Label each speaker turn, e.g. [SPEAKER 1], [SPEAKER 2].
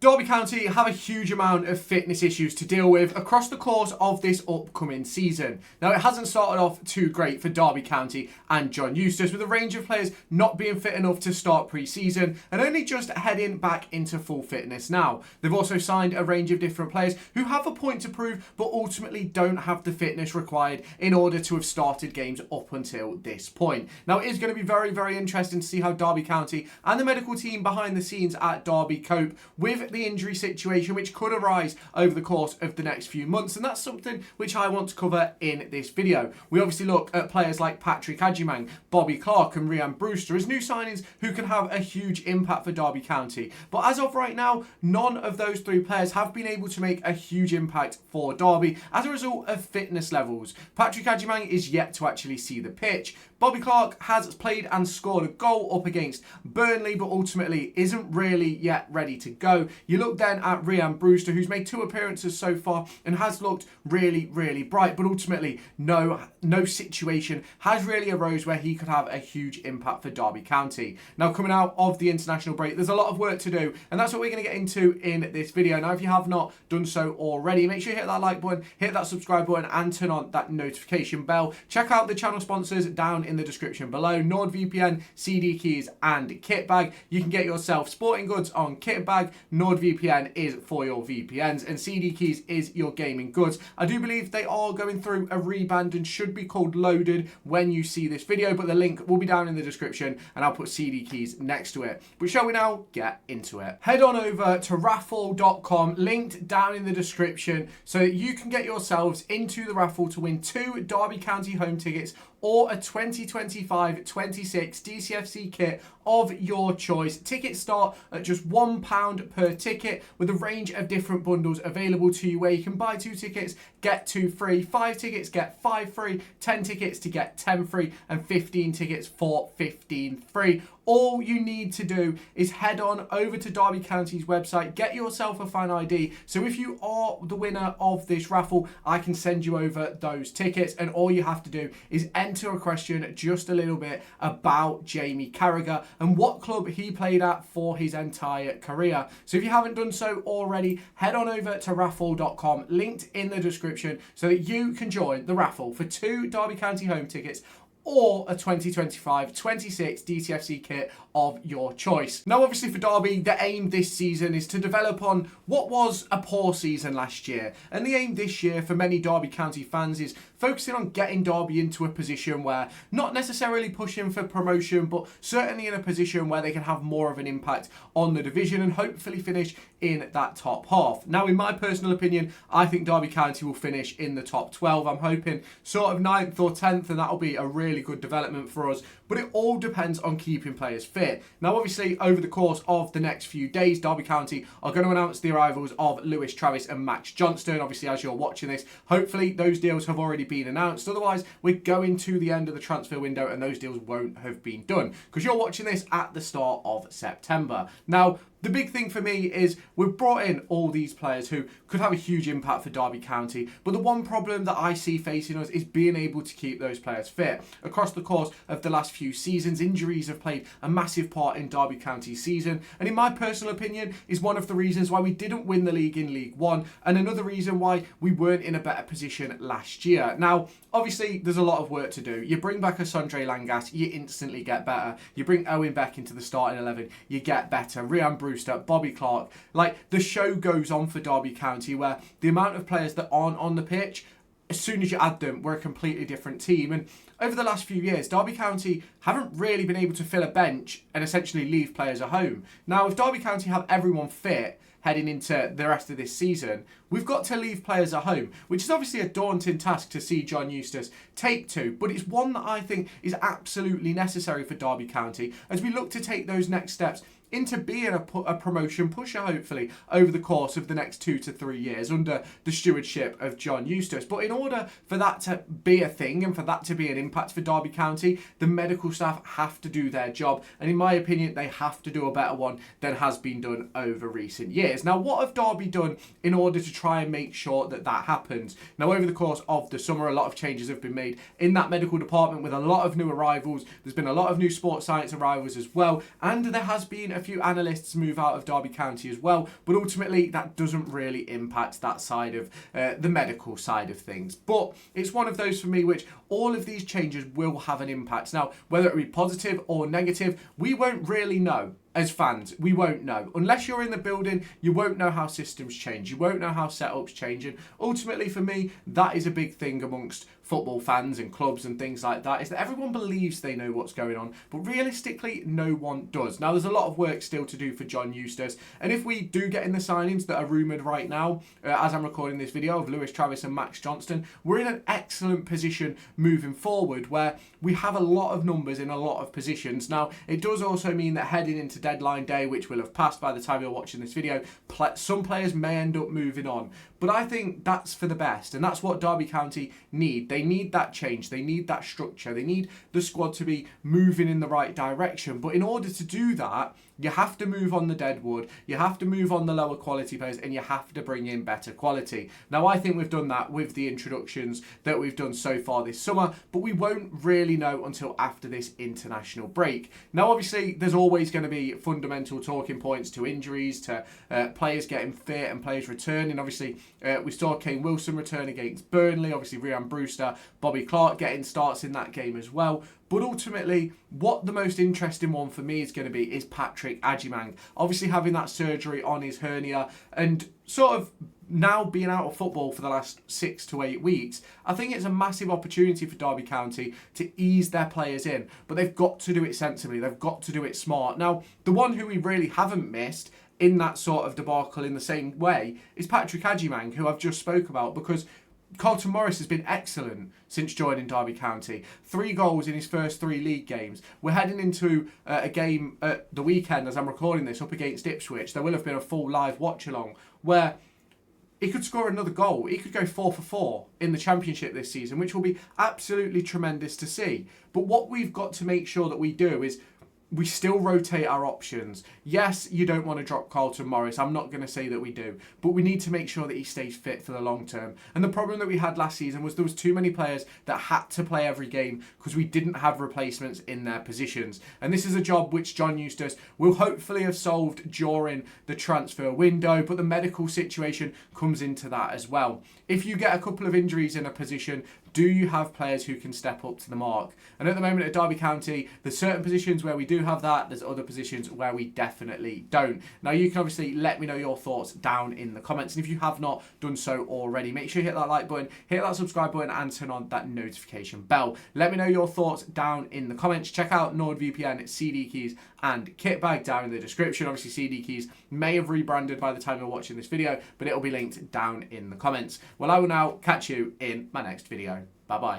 [SPEAKER 1] Derby County have a huge amount of fitness issues to deal with across the course of this upcoming season. Now, it hasn't started off too great for Derby County and John Eustace, with a range of players not being fit enough to start pre-season and only just heading back into full fitness now. They've also signed a range of different players who have a point to prove but ultimately don't have the fitness required in order to have started games up until this point. Now, it is going to be very, very interesting to see how Derby County and the medical team behind the scenes at Derby cope with the injury situation which could arise over the course of the next few months, and that's something which I want to cover in this video. We obviously look at players like Patrick Agyemang, Bobby Clark and Ryan Brewster as new signings who can have a huge impact for Derby County, but as of right now, none of those three players have been able to make a huge impact for Derby as a result of fitness levels. Patrick Agyemang is yet to actually see the pitch. Bobby Clark has played and scored a goal up against Burnley, but ultimately isn't really yet ready to go. You look then at Ryan Brewster, who's made 2 appearances so far and has looked really, really bright, but ultimately no situation has really arose where he could have a huge impact for Derby County. Now, coming out of the international break, there's a lot of work to do, and that's what we're going to get into in this video. Now, if you have not done so already, make sure you hit that like button, hit that subscribe button, and turn on that notification bell. Check out the channel sponsors down in the description below: NordVPN, CD Keys, and Kitbag. You can get yourself sporting goods on Kitbag. NordVPN is for your VPNs, and CD Keys is your gaming goods. I do believe they are going through a rebrand and should be called Loaded when you see this video, but the link will be down in the description and I'll put CD Keys next to it. But shall we now get into it? Head on over to raffle.com, linked down in the description, so that you can get yourselves into the raffle to win 2 Derby County home tickets or a 2025-26 DCFC kit of your choice. Tickets start at just £1 per ticket, with a range of different bundles available to you where you can buy 2 tickets, get 2 free, 5 tickets, get 5 free, 10 tickets to get 10 free, and 15 tickets for 15 free. All you need to do is head on over to Derby County's website, get yourself a fan ID. So if you are the winner of this raffle, I can send you over those tickets, and all you have to do is enter a question just a little bit about Jamie Carragher and what club he played at for his entire career. So if you haven't done so already, head on over to raffle.com, linked in the description, so that you can join the raffle for 2 Derby County home tickets or a 2025-26 DCFC kit of your choice. Now, obviously for Derby, the aim this season is to develop on what was a poor season last year. And the aim this year for many Derby County fans is focusing on getting Derby into a position where, not necessarily pushing for promotion, but certainly in a position where they can have more of an impact on the division and hopefully finish in that top half. Now, in my personal opinion, I think Derby County will finish in the top 12. I'm hoping sort of 9th or 10th, and that'll be a really good development for us, but it all depends on keeping players fit. Now, obviously, over the course of the next few days, Derby County are going to announce the arrivals of Lewis Travis and Max Johnston. Obviously, as you're watching this, hopefully those deals have already been announced. Otherwise, we're going to the end of the transfer window and those deals won't have been done, because you're watching this at the start of September. Now, the big thing for me is we've brought in all these players who could have a huge impact for Derby County, but the one problem that I see facing us is being able to keep those players fit. Across the course of the last few seasons, injuries have played a massive part in Derby County's season, and in my personal opinion is one of the reasons why we didn't win the league in League One, and another reason why we weren't in a better position last year. Now, obviously, there's a lot of work to do. You bring back a Sondre Langas, you instantly get better. You bring Owen Beck into the starting 11, you get better. Ryan Brewster, Bobby Clark, like the show goes on for Derby County, where the amount of players that aren't on the pitch, as soon as you add them, we're a completely different team. And over the last few years, Derby County haven't really been able to fill a bench and essentially leave players at home. Now, if Derby County have everyone fit heading into the rest of this season, we've got to leave players at home, which is obviously a daunting task to see John Eustace take to, but it's one that I think is absolutely necessary for Derby County as we look to take those next steps into being a promotion pusher, hopefully, over the course of the next 2 to 3 years under the stewardship of John Eustace. But in order for that to be a thing and for that to be an impact for Derby County, the medical staff have to do their job. And in my opinion, they have to do a better one than has been done over recent years. Now, what have Derby done in order to try and make sure that that happens? Now, over the course of the summer, a lot of changes have been made in that medical department with a lot of new arrivals. There's been a lot of new sports science arrivals as well. And there has been a a few analysts move out of Derby County as well, but ultimately that doesn't really impact that side of the medical side of things. But it's one of those for me which all of these changes will have an impact. Now, whether it be positive or negative, we won't really know. As fans, we won't know. Unless you're in the building, you won't know how systems change. You won't know how setups change. And ultimately, for me, that is a big thing amongst football fans and clubs and things like that, is that everyone believes they know what's going on, but realistically, no one does. Now, there's a lot of work still to do for John Eustace. And if we do get in the signings that are rumoured right now, as I'm recording this video, of Lewis Travis and Max Johnston, we're in an excellent position moving forward where we have a lot of numbers in a lot of positions. Now, it does also mean that heading into deadline day, which will have passed by the time you're watching this video, some players may end up moving on. But I think that's for the best, and that's what Derby County need. They need that change. They need that structure. They need the squad to be moving in the right direction. But in order to do that, you have to move on the deadwood, you have to move on the lower quality players, and you have to bring in better quality. Now, I think we've done that with the introductions that we've done so far this summer, but we won't really know until after this international break. Now, obviously, there's always going to be fundamental talking points to injuries, to players getting fit and players returning. Obviously, we saw Kane Wilson return against Burnley, obviously Ryan Brewster, Bobby Clark getting starts in that game as well. But ultimately, what the most interesting one for me is going to be is Patrick Agyemang. Obviously having that surgery on his hernia and sort of now being out of football for the last 6 to 8 weeks, I think it's a massive opportunity for Derby County to ease their players in. But they've got to do it sensibly. They've got to do it smart. Now, the one who we really haven't missed in that sort of debacle in the same way is Patrick Agyemang, who I've just spoke about, because Carlton Morris has been excellent since joining Derby County. 3 goals in his first 3 league games. We're heading into a game at the weekend, as I'm recording this, up against Ipswich. There will have been a full live watch-along where he could score another goal. He could go 4 for 4 in the Championship this season, which will be absolutely tremendous to see. But what we've got to make sure that we do is we still rotate our options. Yes, you don't want to drop Carlton Morris. I'm not going to say that we do. But we need to make sure that he stays fit for the long term. And the problem that we had last season was there was too many players that had to play every game because we didn't have replacements in their positions. And this is a job which John Eustace will hopefully have solved during the transfer window. But the medical situation comes into that as well. If you get a couple of injuries in a position, do you have players who can step up to the mark? And at the moment at Derby County, there's certain positions where we do have that. There's other positions where we definitely don't. Now, you can obviously let me know your thoughts down in the comments. And if you have not done so already, make sure you hit that like button, hit that subscribe button, and turn on that notification bell. Let me know your thoughts down in the comments. Check out NordVPN, CD keys, and Kitbag down in the description. Obviously, CD keys may have rebranded by the time you're watching this video, but it'll be linked down in the comments. Well, I will now catch you in my next video. Bye-bye.